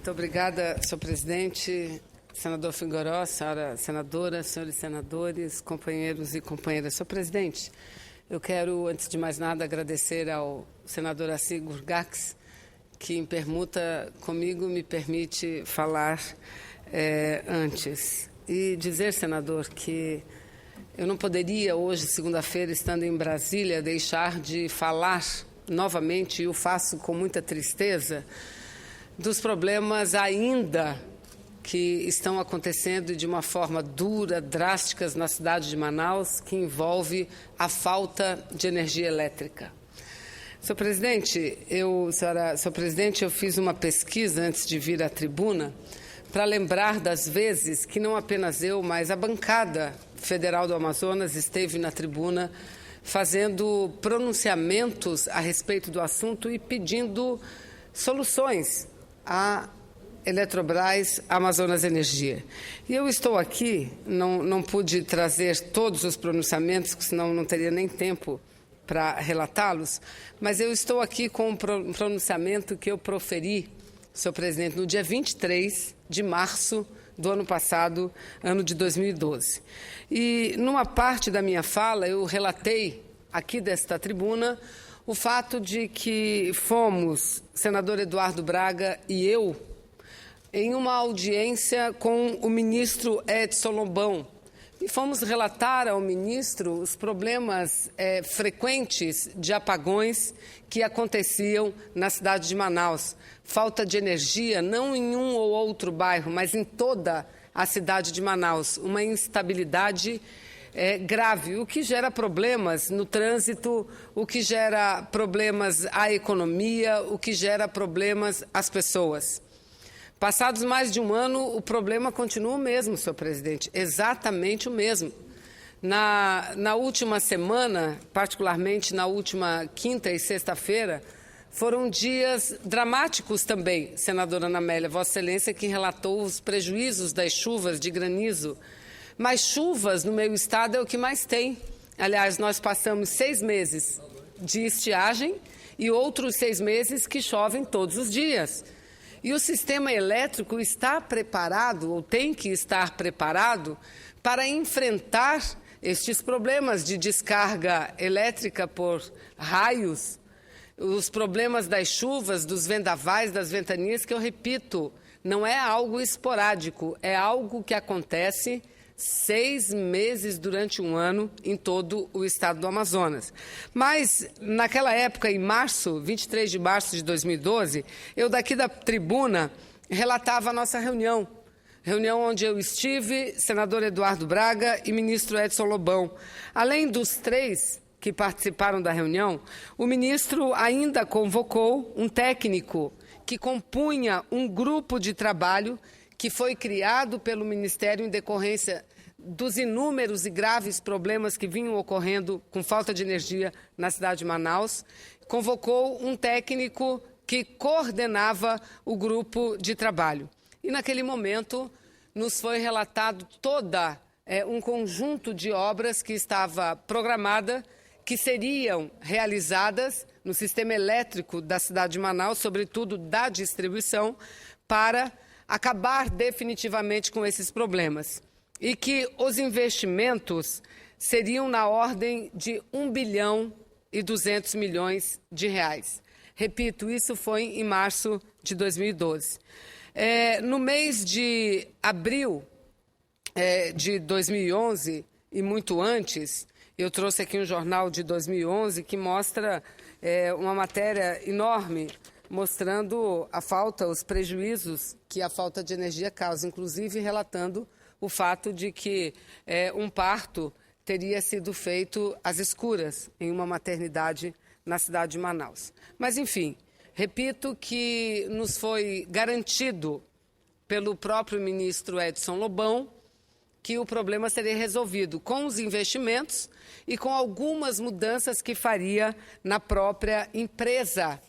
Muito obrigada, senhor presidente, senador Figueiró, senhora senadora, senhores senadores, companheiros e companheiras. Senhor presidente, eu quero, antes de mais nada, agradecer ao senador Assis Gurgax, que em permuta comigo me permite falar antes. E dizer, senador, que eu não poderia hoje, segunda-feira, estando em Brasília, deixar de falar novamente, e o faço com muita tristeza, dos problemas ainda que estão acontecendo de uma forma dura, drásticas na cidade de Manaus, que envolve a falta de energia elétrica. Senhor presidente, eu fiz uma pesquisa antes de vir à tribuna para lembrar das vezes que não apenas eu, mas a bancada federal do Amazonas esteve na tribuna fazendo pronunciamentos a respeito do assunto e pedindo soluções à Eletrobras, Amazonas Energia. E eu estou aqui, não pude trazer todos os pronunciamentos, senão não teria nem tempo para relatá-los, mas eu estou aqui com um pronunciamento que eu proferi, senhor presidente, no dia 23 de março do ano passado, ano de 2012. E, numa parte da minha fala, eu relatei aqui desta tribuna o fato de que fomos, senador Eduardo Braga e eu, em uma audiência com o ministro Edson Lobão, e fomos relatar ao ministro os problemas frequentes de apagões que aconteciam na cidade de Manaus. Falta de energia, não em um ou outro bairro, mas em toda a cidade de Manaus. Uma instabilidade grave, o que gera problemas no trânsito, o que gera problemas à economia, o que gera problemas às pessoas. Passados mais de um ano, o problema continua o mesmo, senhor presidente, exatamente o mesmo. Na última semana, particularmente na última quinta e sexta-feira, foram dias dramáticos também, senadora Ana Amélia, Vossa Excelência, que relatou os prejuízos das chuvas de granizo. Mas chuvas no meu estado é o que mais tem. Aliás, nós passamos 6 meses de estiagem e outros 6 meses que chovem todos os dias. E o sistema elétrico está preparado, ou tem que estar preparado, para enfrentar estes problemas de descarga elétrica por raios, os problemas das chuvas, dos vendavais, das ventanias, que eu repito, não é algo esporádico, é algo que acontece 6 meses durante um ano em todo o estado do Amazonas. Mas, naquela época, em março, 23 de março de 2012, eu daqui da tribuna relatava a nossa reunião onde eu estive, senador Eduardo Braga e ministro Edson Lobão. Além dos 3 que participaram da reunião, o ministro ainda convocou um técnico que compunha um grupo de trabalho que foi criado pelo Ministério em decorrência dos inúmeros e graves problemas que vinham ocorrendo com falta de energia na cidade de Manaus. Convocou um técnico que coordenava o grupo de trabalho. E, naquele momento, nos foi relatado um conjunto de obras que estava programada, que seriam realizadas no sistema elétrico da cidade de Manaus, sobretudo da distribuição, para acabar definitivamente com esses problemas. E que os investimentos seriam na ordem de 1,2 bilhão. Repito, isso foi em março de 2012. No mês de abril de 2011, e muito antes, eu trouxe aqui um jornal de 2011 que mostra uma matéria enorme mostrando os prejuízos que a falta de energia causa, inclusive relatando o fato de que um parto teria sido feito às escuras em uma maternidade na cidade de Manaus. Mas, enfim, repito que nos foi garantido pelo próprio ministro Edson Lobão que o problema seria resolvido com os investimentos e com algumas mudanças que faria na própria empresa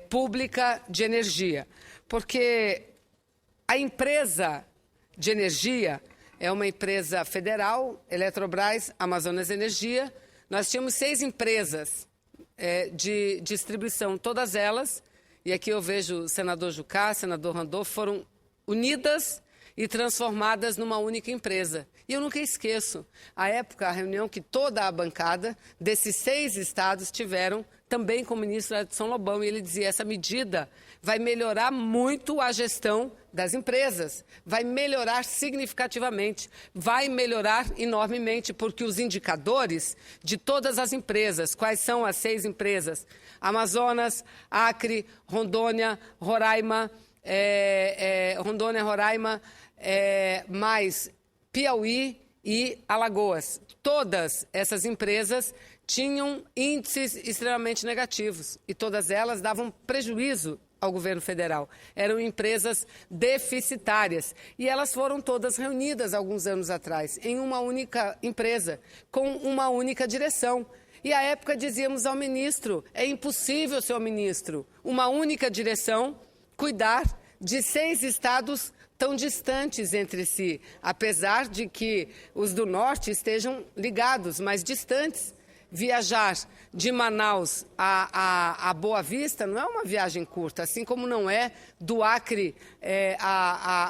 pública de energia. Porque a empresa de energia é uma empresa federal, Eletrobras, Amazonas Energia. Nós tínhamos 6 empresas de distribuição, todas elas, e aqui eu vejo o senador Jucá, senador Randolfo, foram unidas e transformadas numa única empresa. E eu nunca esqueço a época, a reunião que toda a bancada desses 6 estados tiveram também com o ministro Edson Lobão, e ele dizia: essa medida vai melhorar muito a gestão das empresas, vai melhorar significativamente, vai melhorar enormemente, porque os indicadores de todas as empresas, quais são as 6 empresas? Amazonas, Acre, Rondônia, Roraima, mais Piauí e Alagoas. Todas essas empresas tinham índices extremamente negativos e todas elas davam prejuízo ao governo federal. Eram empresas deficitárias e elas foram todas reunidas alguns anos atrás em uma única empresa, com uma única direção. E à época dizíamos ao ministro: é impossível, senhor ministro, uma única direção cuidar de 6 estados tão distantes entre si, apesar de que os do norte estejam ligados, mas distantes. Viajar de Manaus a Boa Vista não é uma viagem curta, assim como não é do Acre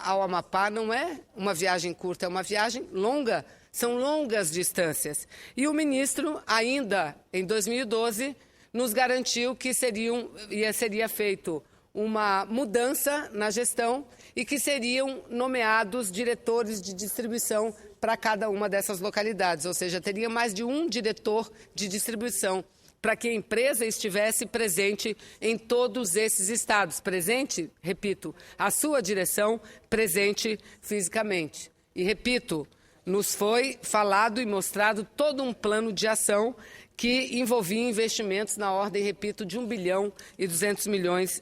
ao Amapá, não é uma viagem curta, é uma viagem longa, são longas distâncias. E o ministro, ainda em 2012, nos garantiu que seria feito uma mudança na gestão e que seriam nomeados diretores de distribuição para cada uma dessas localidades, ou seja, teria mais de um diretor de distribuição para que a empresa estivesse presente em todos esses estados. Presente, repito, a sua direção presente fisicamente. E repito, nos foi falado e mostrado todo um plano de ação que envolvia investimentos na ordem, repito, de 1,2 bilhão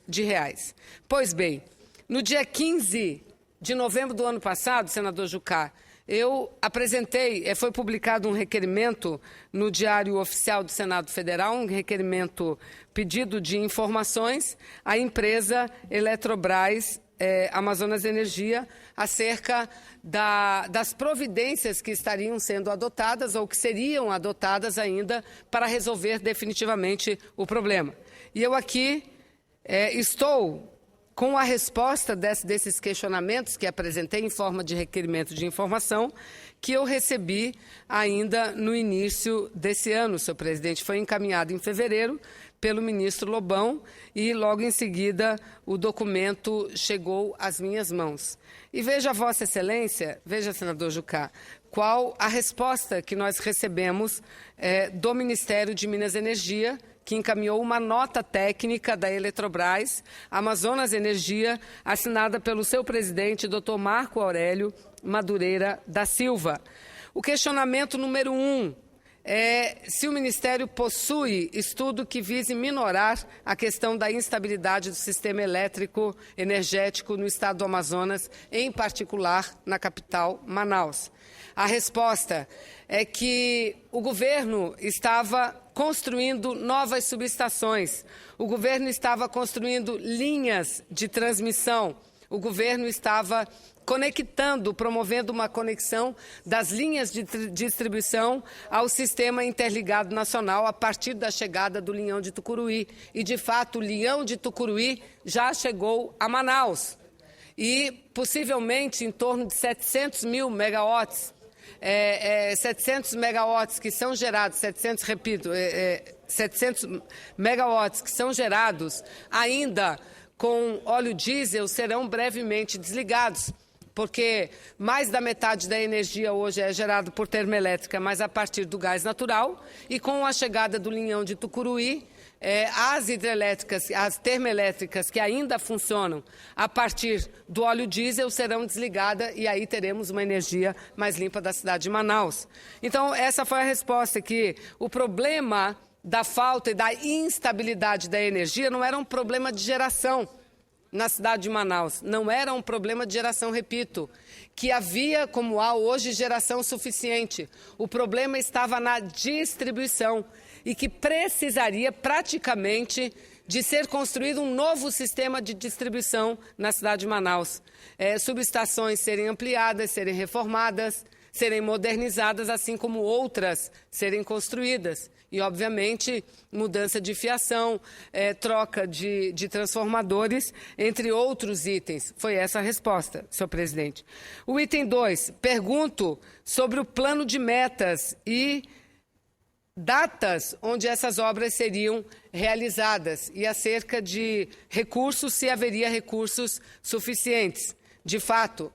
de reais. Pois bem, no dia 15 de novembro do ano passado, senador Jucá, eu apresentei, foi publicado um requerimento no Diário Oficial do Senado Federal, um requerimento pedido de informações à empresa Eletrobras Amazonas Energia acerca das providências que estariam sendo adotadas ou que seriam adotadas ainda para resolver definitivamente o problema. E eu aqui estou com a resposta desses questionamentos que apresentei em forma de requerimento de informação, que eu recebi ainda no início desse ano, senhor presidente. Foi encaminhado em fevereiro pelo ministro Lobão e logo em seguida o documento chegou às minhas mãos. E veja, Vossa Excelência, veja, senador Jucá, qual a resposta que nós recebemos do Ministério de Minas e Energia, que encaminhou uma nota técnica da Eletrobras, Amazonas Energia, assinada pelo seu presidente, Dr. Marco Aurélio Madureira da Silva. O questionamento número 1 é se o Ministério possui estudo que vise minorar a questão da instabilidade do sistema elétrico energético no estado do Amazonas, em particular na capital, Manaus. A resposta é que o governo estava construindo novas subestações, o governo estava construindo linhas de transmissão, o governo estava conectando, promovendo uma conexão das linhas de distribuição ao sistema interligado nacional a partir da chegada do Linhão de Tucuruí. E, de fato, o Linhão de Tucuruí já chegou a Manaus. E, possivelmente, em torno de 700 mil megawatts, 700 megawatts que são gerados, 700 megawatts que são gerados ainda com óleo diesel serão brevemente desligados, porque mais da metade da energia hoje é gerada por termoelétrica, mas a partir do gás natural, e com a chegada do Linhão de Tucuruí, as hidrelétricas, as termoelétricas que ainda funcionam a partir do óleo diesel serão desligadas e aí teremos uma energia mais limpa da cidade de Manaus. Então, essa foi a resposta, que o problema da falta e da instabilidade da energia não era um problema de geração na cidade de Manaus, não era um problema de geração, repito, que havia, como há hoje, geração suficiente. O problema estava na distribuição e que precisaria praticamente de ser construído um novo sistema de distribuição na cidade de Manaus. Subestações serem ampliadas, serem reformadas, serem modernizadas, assim como outras serem construídas. E, obviamente, mudança de fiação, troca de transformadores, entre outros itens. Foi essa a resposta, senhor presidente. O item 2, pergunto sobre o plano de metas e datas onde essas obras seriam realizadas e acerca de recursos, se haveria recursos suficientes. De fato,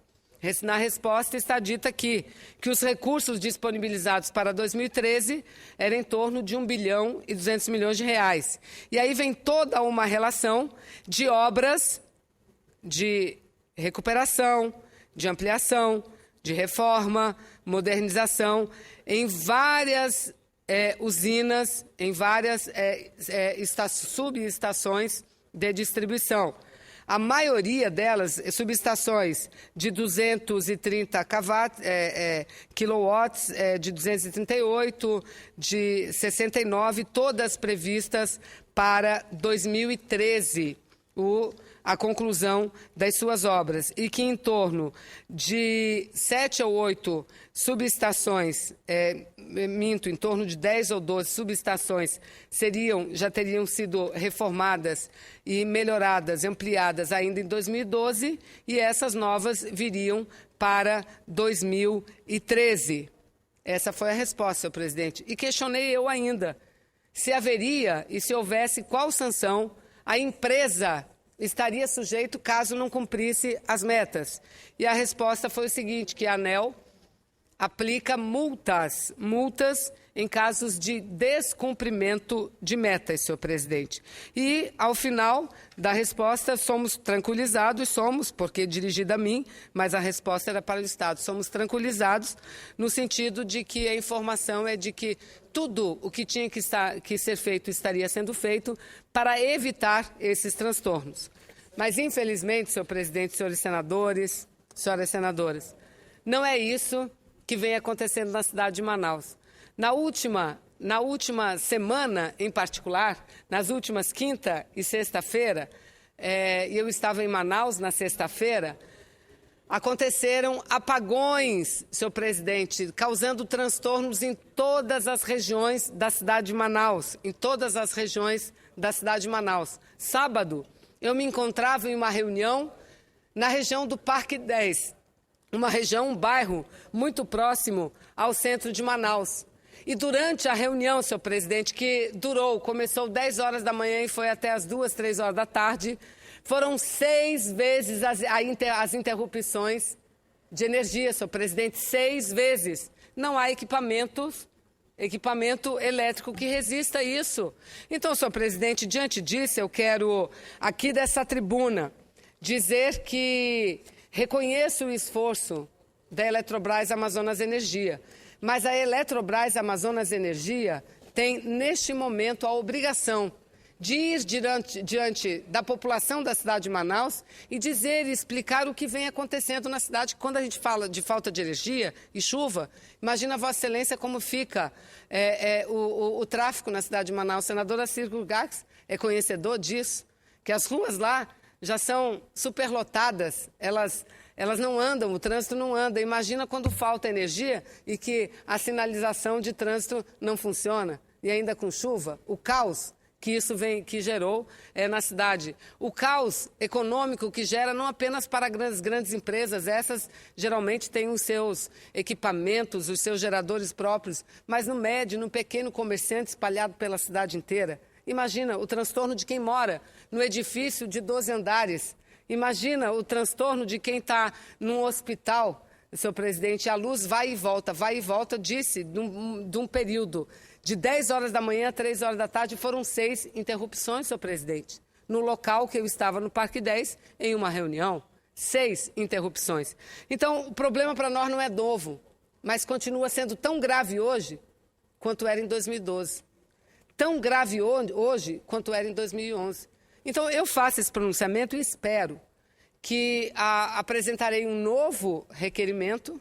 na resposta está dito aqui que os recursos disponibilizados para 2013 eram em torno de 1 bilhão e 200 milhões de reais. E aí vem toda uma relação de obras de recuperação, de ampliação, de reforma, modernização, em várias usinas, em várias subestações de distribuição. A maioria delas, subestações de 230 quilowatts, de 238, de 69, todas previstas para 2013. A conclusão das suas obras, e que em torno de 7 ou 8 subestações, em torno de 10 ou 12 subestações já teriam sido reformadas e melhoradas, ampliadas ainda em 2012, e essas novas viriam para 2013. Essa foi a resposta, senhor presidente. E questionei eu ainda se haveria e se houvesse qual sanção a empresa estaria sujeito caso não cumprisse as metas. E a resposta foi o seguinte, que a ANEEL aplica multas em casos de descumprimento de metas, senhor presidente. E, ao final da resposta, somos tranquilizados, porque dirigida a mim, mas a resposta era para o Estado. Somos tranquilizados no sentido de que a informação é de que tudo o que tinha que ser feito estaria sendo feito para evitar esses transtornos. Mas, infelizmente, senhor presidente, senhores senadores, senhoras senadoras, não é isso que vem acontecendo na cidade de Manaus. Na última semana, em particular, nas últimas quinta e sexta-feira, eu estava em Manaus na sexta-feira, aconteceram apagões, senhor presidente, causando transtornos em todas as regiões da cidade de Manaus, Sábado, eu me encontrava em uma reunião na região do Parque 10, um bairro muito próximo ao centro de Manaus. E durante a reunião, senhor presidente, que começou 10 horas da manhã e foi até as 2, 3 horas da tarde, foram 6 vezes as interrupções de energia, senhor presidente, 6 vezes. Não há equipamento elétrico que resista a isso. Então, senhor presidente, diante disso, eu quero, aqui dessa tribuna, dizer que reconheço o esforço da Eletrobras Amazonas Energia, mas a Eletrobras Amazonas Energia tem, neste momento, a obrigação de ir diante da população da cidade de Manaus e dizer e explicar o que vem acontecendo na cidade. Quando a gente fala de falta de energia e chuva, imagina, Vossa Excelência, como fica o tráfego na cidade de Manaus. O senador Acirco Gax é conhecedor disso, que as ruas lá já são superlotadas, elas não andam, o trânsito não anda. Imagina quando falta energia e que a sinalização de trânsito não funciona, e ainda com chuva, o caos que gerou na cidade. O caos econômico que gera não apenas para grandes empresas, essas geralmente têm os seus equipamentos, os seus geradores próprios, mas no médio, no pequeno comerciante espalhado pela cidade inteira. Imagina o transtorno de quem mora no edifício de 12 andares. Imagina o transtorno de quem está num hospital, senhor presidente. A luz vai e volta, disse, de um período de 10 horas da manhã a 3 horas da tarde, foram 6 interrupções, senhor presidente. No local que eu estava, no Parque 10, em uma reunião, 6 interrupções. Então, o problema para nós não é novo, mas continua sendo tão grave hoje quanto era em 2012. Tão grave hoje quanto era em 2011. Então, eu faço esse pronunciamento e espero que apresentarei um novo requerimento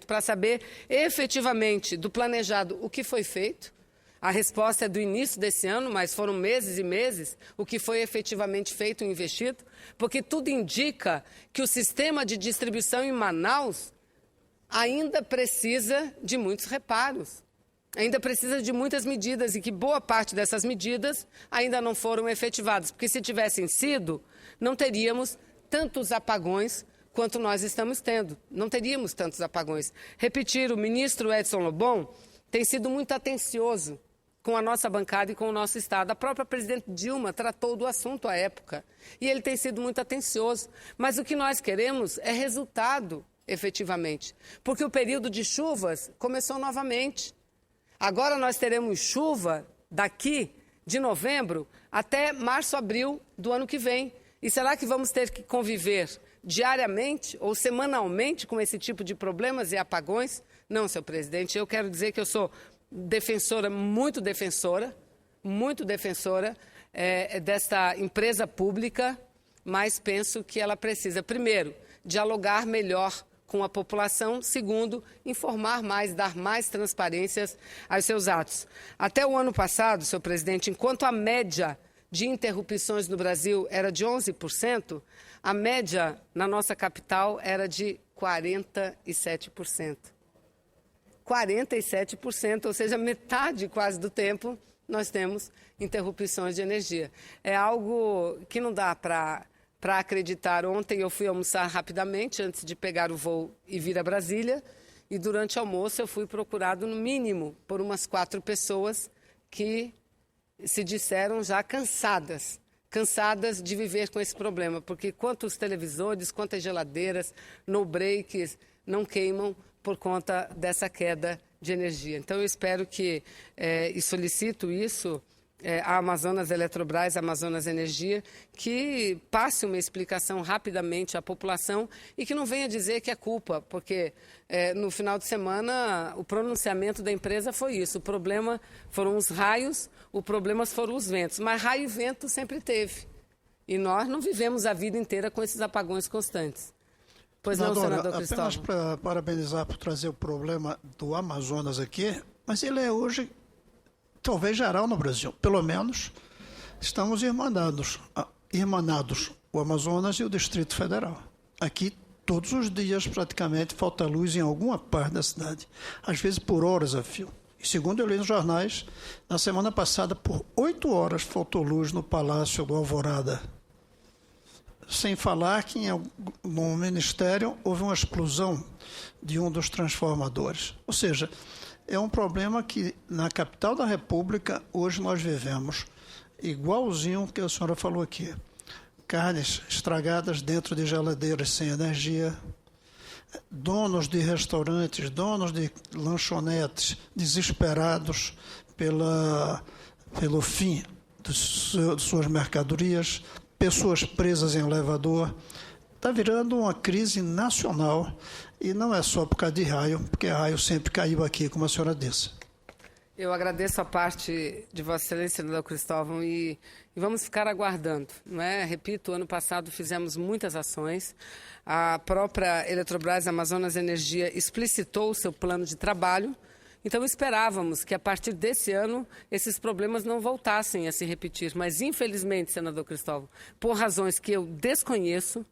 para saber efetivamente do planejado o que foi feito. A resposta é do início desse ano, mas foram meses e meses o que foi efetivamente feito e investido, porque tudo indica que o sistema de distribuição em Manaus ainda precisa de muitos reparos. ainda precisa de muitas medidas e que boa parte dessas medidas ainda não foram efetivadas. Porque se tivessem sido, não teríamos tantos apagões quanto nós estamos tendo. Não teríamos tantos apagões. Repetir, o ministro Edson Lobão tem sido muito atencioso com a nossa bancada e com o nosso Estado. A própria presidente Dilma tratou do assunto à época e ele tem sido muito atencioso. Mas o que nós queremos é resultado, efetivamente, porque o período de chuvas começou novamente. Agora nós teremos chuva daqui de novembro até março, abril do ano que vem. E será que vamos ter que conviver diariamente ou semanalmente com esse tipo de problemas e apagões? Não, senhor presidente, eu quero dizer que eu sou defensora, muito defensora desta empresa pública, mas penso que ela precisa, primeiro, dialogar melhor com a população, segundo, informar mais, dar mais transparências aos seus atos. Até o ano passado, senhor presidente, enquanto a média de interrupções no Brasil era de 11%, a média na nossa capital era de 47%. 47%, ou seja, metade quase do tempo, nós temos interrupções de energia. É algo que não dá para acreditar. Ontem eu fui almoçar rapidamente, antes de pegar o voo e vir a Brasília, e durante o almoço eu fui procurado, no mínimo, por umas 4 pessoas que se disseram já cansadas de viver com esse problema, porque quantos televisores, quantas geladeiras, no breaks, não queimam por conta dessa queda de energia. Então, eu espero que, e solicito isso, a Amazonas Eletrobras, a Amazonas Energia, que passe uma explicação rapidamente à população e que não venha dizer que é culpa, porque no final de semana o pronunciamento da empresa foi isso. O problema foram os raios, o problema foram os ventos, mas raio e vento sempre teve. E nós não vivemos a vida inteira com esses apagões constantes. Pois não, senador Cristóvão. Apenas para parabenizar por trazer o problema do Amazonas aqui, mas ele é hoje, talvez geral no Brasil. Pelo menos estamos irmanados, o Amazonas e o Distrito Federal. Aqui, todos os dias, praticamente, falta luz em alguma parte da cidade. Às vezes por horas a fio. E segundo eu li nos jornais, na semana passada, por 8 horas faltou luz no Palácio do Alvorada. Sem falar que em algum ministério houve uma explosão de um dos transformadores. Ou seja, é um problema que na capital da República hoje nós vivemos igualzinho que a senhora falou aqui. Carnes estragadas dentro de geladeiras sem energia, donos de restaurantes, donos de lanchonetes desesperados pelo fim de suas mercadorias, pessoas presas em elevador. Está virando uma crise nacional e não é só por causa de raio, porque raio sempre caiu aqui, como a senhora disse. Eu agradeço a parte de Vossa Excelência, senador Cristóvão, e vamos ficar aguardando, não é? Repito, ano passado fizemos muitas ações. A própria Eletrobras Amazonas Energia explicitou o seu plano de trabalho. Então, esperávamos que, a partir desse ano, esses problemas não voltassem a se repetir. Mas, infelizmente, senador Cristóvão, por razões que eu desconheço,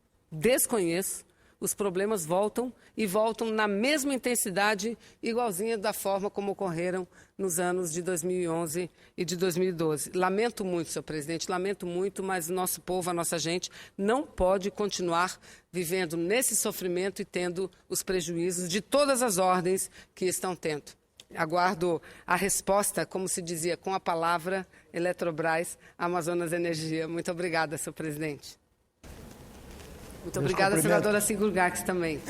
os problemas voltam e voltam na mesma intensidade, igualzinha da forma como ocorreram nos anos de 2011 e de 2012. Lamento muito, senhor presidente, lamento muito, mas o nosso povo, a nossa gente, não pode continuar vivendo nesse sofrimento e tendo os prejuízos de todas as ordens que estão tendo. Aguardo a resposta, como se dizia, com a palavra Eletrobras, Amazonas Energia. Muito obrigada, senhor presidente. Muito obrigada, senadora Sigurgax, também.